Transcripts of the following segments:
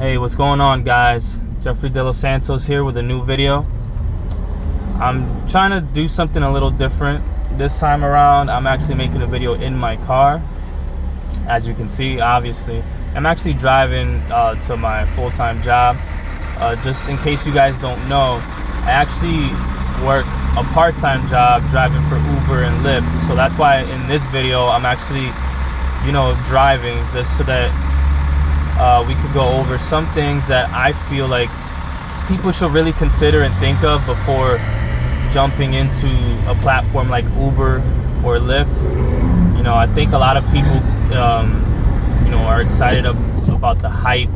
Hey, what's going on, guys? Jeffrey De Los Santos here with a new video. I'm trying to do something a little different this time around. I'm actually making a video in my car. As you can see, obviously, I'm actually driving to my full-time job. Just in case you guys don't know, I actually work a part-time job driving for Uber and Lyft. So that's why in this video, I'm actually, driving just so that we could go over some things that I feel like people should really consider and think of before jumping into a platform like Uber or Lyft. I think a lot of people, are excited about the hype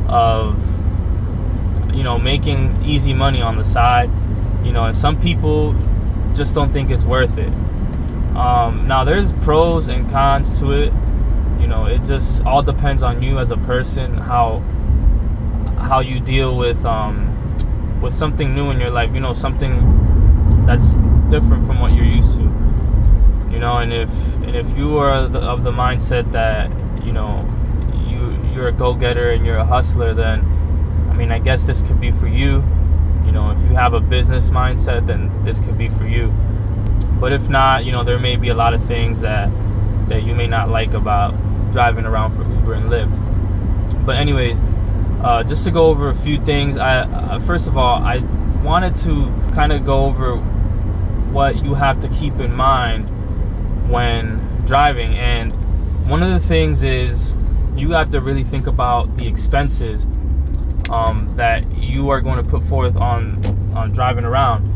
of, making easy money on the side, and some people just don't think it's worth it. Now, there's pros and cons to it. It just all depends on you as a person, how you deal with something new in your life, something that's different from what you're used to, and if you are of the mindset that you're a go-getter and you're a hustler, then I guess this could be for you. If you have a business mindset, then this could be for you. But if not, there may be a lot of things that you may not like about driving around for Uber and Lyft. But anyways, just to go over a few things, first of all, I wanted to kind of go over what you have to keep in mind when driving. And one of the things is you have to really think about the expenses that you are going to put forth on driving around.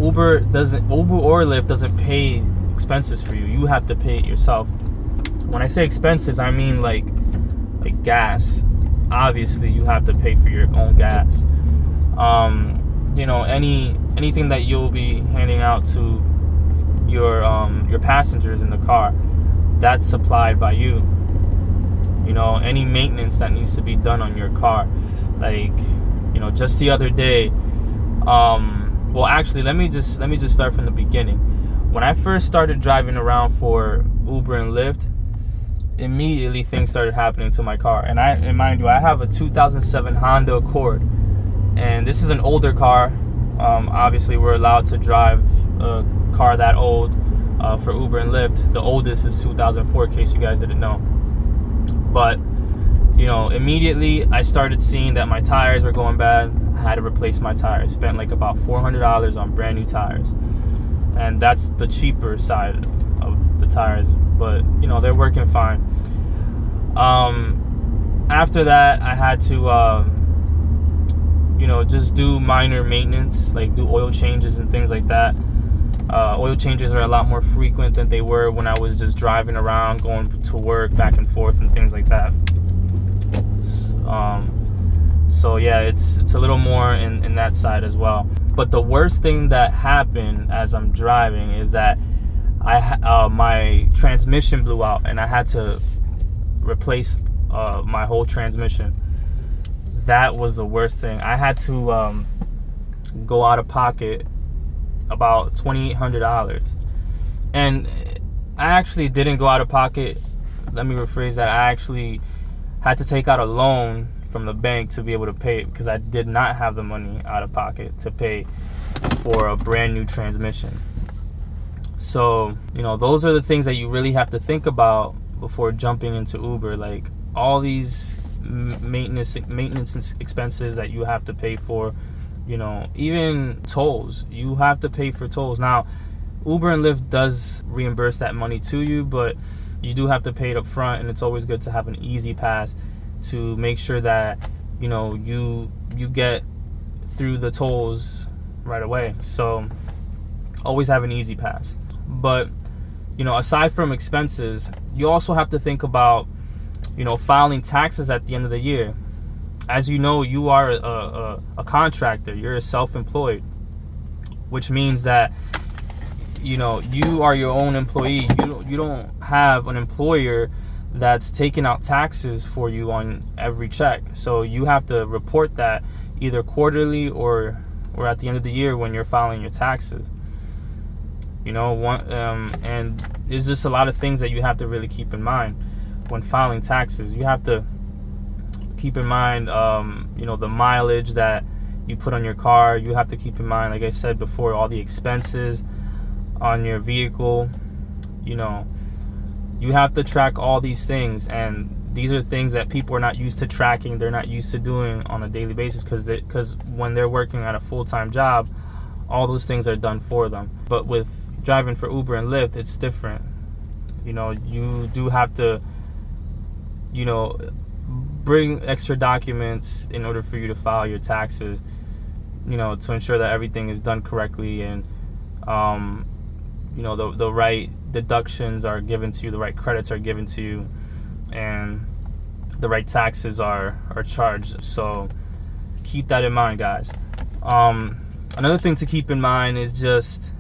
Uber or Lyft doesn't pay expenses for you. You have to pay it yourself. When I say expenses, I mean like gas. Obviously, you have to pay for your own gas. Anything that you'll be handing out to your passengers in the car, that's supplied by you. Any maintenance that needs to be done on your car, just the other day. Well, actually, let me just start from the beginning. When I first started driving around for Uber and Lyft, immediately things started happening to my car. And mind you, I have a 2007 Honda Accord, and this is an older car. Obviously, we're allowed to drive a car that old for Uber and Lyft. The oldest is 2004, in case you guys didn't know. But immediately I started seeing that my tires were going bad. I had to replace my tires. Spent about $400 on brand new tires, and that's the cheaper side of the tires, but they're working fine. After that, I had to just do minor maintenance, like do oil changes and things like that. Oil changes are a lot more frequent than they were when I was just driving around, going to work, back and forth, and things like that. So yeah, it's a little more in that side as well. But the worst thing that happened as I'm driving is that my transmission blew out, and I had to replace my whole transmission. That was the worst thing. I had to go out of pocket about $2,800, and I actually didn't go out of pocket. Let me rephrase that. I actually had to take out a loan from the bank to be able to pay it, because I did not have the money out of pocket to pay for a brand new transmission. So those are the things that you really have to think about before jumping into Uber. Like all these maintenance expenses that you have to pay for, even tolls. You have to pay for tolls. Now, Uber and Lyft does reimburse that money to you, but you do have to pay it up front, and it's always good to have an easy pass to make sure that you get through the tolls right away. So always have an easy pass. But aside from expenses, you also have to think about filing taxes at the end of the year. As you know, you are a contractor. You're a self-employed, which means that you are your own employee. You don't have an employer that's taking out taxes for you on every check. So you have to report that either quarterly or at the end of the year when you're filing your taxes. And there's just a lot of things that you have to really keep in mind when filing taxes. You have to keep in mind, the mileage that you put on your car. You have to keep in mind, like I said before, all the expenses on your vehicle. You have to track all these things, and these are things that people are not used to tracking. They're not used to doing on a daily basis, because when they're working at a full-time job, all those things are done for them. But with driving for Uber and Lyft, it's different. You do have to bring extra documents in order for you to file your taxes, to ensure that everything is done correctly, and the right deductions are given to you, the right credits are given to you, and the right taxes are charged. So keep that in mind, guys. Another thing to keep in mind is just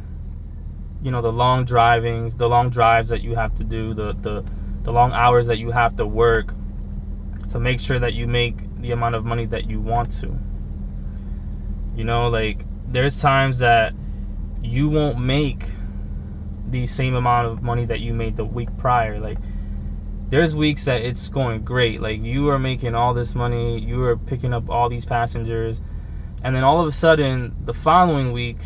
the long drives that you have to do, the long hours that you have to work to make sure that you make the amount of money that you want to. Like, there's times that you won't make the same amount of money that you made the week prior. Like, there's weeks that it's going great, like you are making all this money, you are picking up all these passengers, and then all of a sudden the following week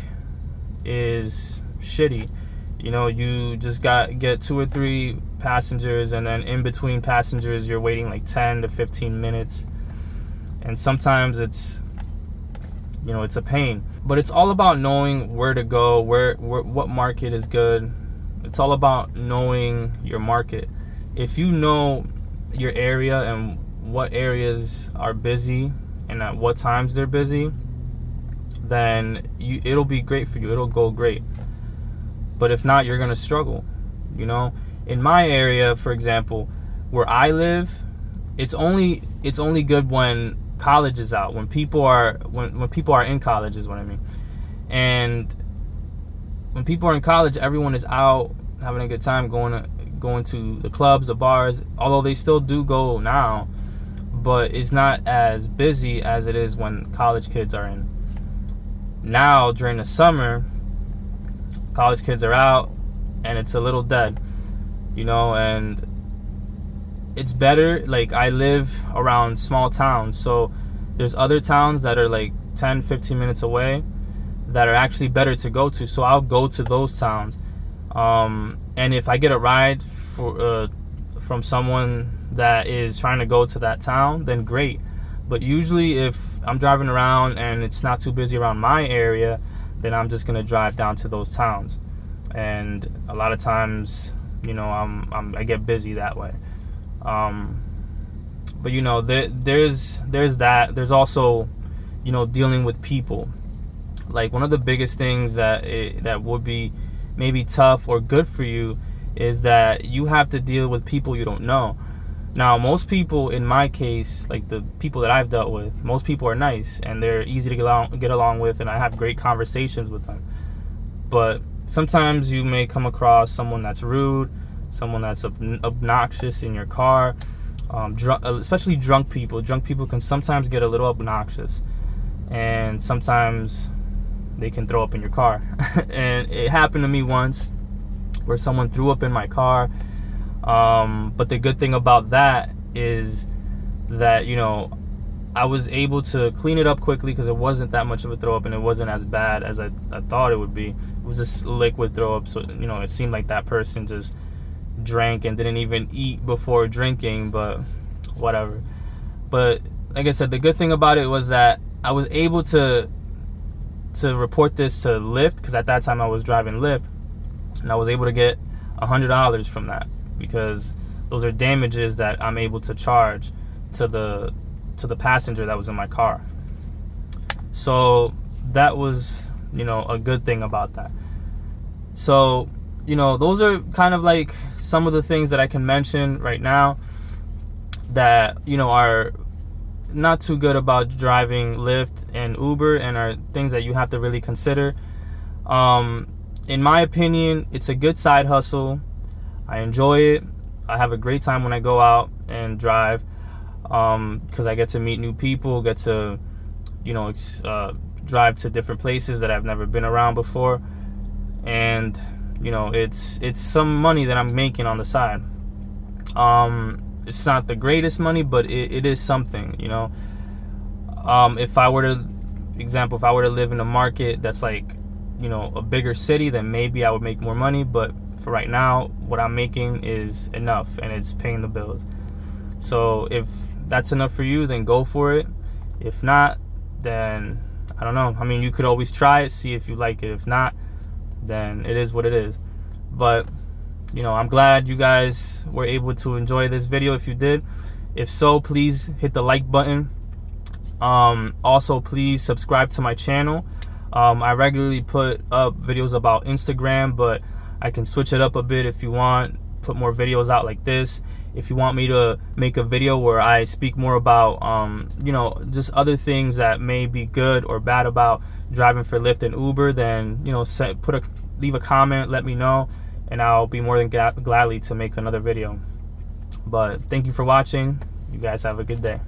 is shitty. You just get 2 or 3 passengers, and then in between passengers you're waiting like 10 to 15 minutes, and sometimes it's a pain. But it's all about knowing where to go, what market is good. It's all about knowing your market. If you know your area and what areas are busy and at what times they're busy, then it'll be great for you. It'll go great. But if not, you're gonna struggle. In my area, for example, where I live, it's only good when college is out, when people are in college is what I mean. And when people are in college, everyone is out having a good time, going to the clubs, the bars, although they still do go now, but it's not as busy as it is when college kids are in. Now during the summer, college kids are out and it's a little dead, and it's better. Like, I live around small towns, so there's other towns that are like 10-15 minutes away that are actually better to go to, so I'll go to those towns. And if I get a ride from someone that is trying to go to that town, then great. But usually if I'm driving around and it's not too busy around my area, then I'm just gonna drive down to those towns. And a lot of times, I get busy that way. But there's that. There's also, dealing with people. Like, one of the biggest things that would be maybe tough or good for you is that you have to deal with people you don't know. Now, most people, in my case, like the people that I've dealt with, most people are nice and they're easy to get along with, and I have great conversations with them. But sometimes you may come across someone that's rude, someone that's obnoxious in your car, especially drunk people. Drunk people can sometimes get a little obnoxious, and sometimes they can throw up in your car. And it happened to me once where someone threw up in my car. But the good thing about that is that, I was able to clean it up quickly because it wasn't that much of a throw up and it wasn't as bad as I thought it would be. It was just liquid throw up. So, it seemed like that person just drank and didn't even eat before drinking, but whatever. But like I said, the good thing about it was that I was able to report this to Lyft, because at that time I was driving Lyft, and I was able to get $100 from that, because those are damages that I'm able to charge to the passenger that was in my car. So that was, a good thing about that. So, those are kind of like some of the things that I can mention right now that, are not too good about driving Lyft and Uber, and are things that you have to really consider. In my opinion, it's a good side hustle. I enjoy it. I have a great time when I go out and drive, because I get to meet new people, get to, drive to different places that I've never been around before, and it's some money that I'm making on the side. it's not the greatest money, but it is something, you know. If I were to live in a market that's like, you know, a bigger city, then maybe I would make more money. But for right now, what I'm making is enough, and it's paying the bills. So if that's enough for you, then go for it. If not, then I don't know. I mean, you could always try it, see if you like it. If not, then it is what it is. But, you know, I'm glad you guys were able to enjoy this video. If you did, if so, please hit the like button. Also, please subscribe to my channel. I regularly put up videos about Instagram, but I can switch it up a bit if you want, put more videos out like this. If you want me to make a video where I speak more about, you know, just other things that may be good or bad about driving for Lyft and Uber, then, you know, leave a comment, let me know, and I'll be more than gladly to make another video. But thank you for watching. You guys have a good day.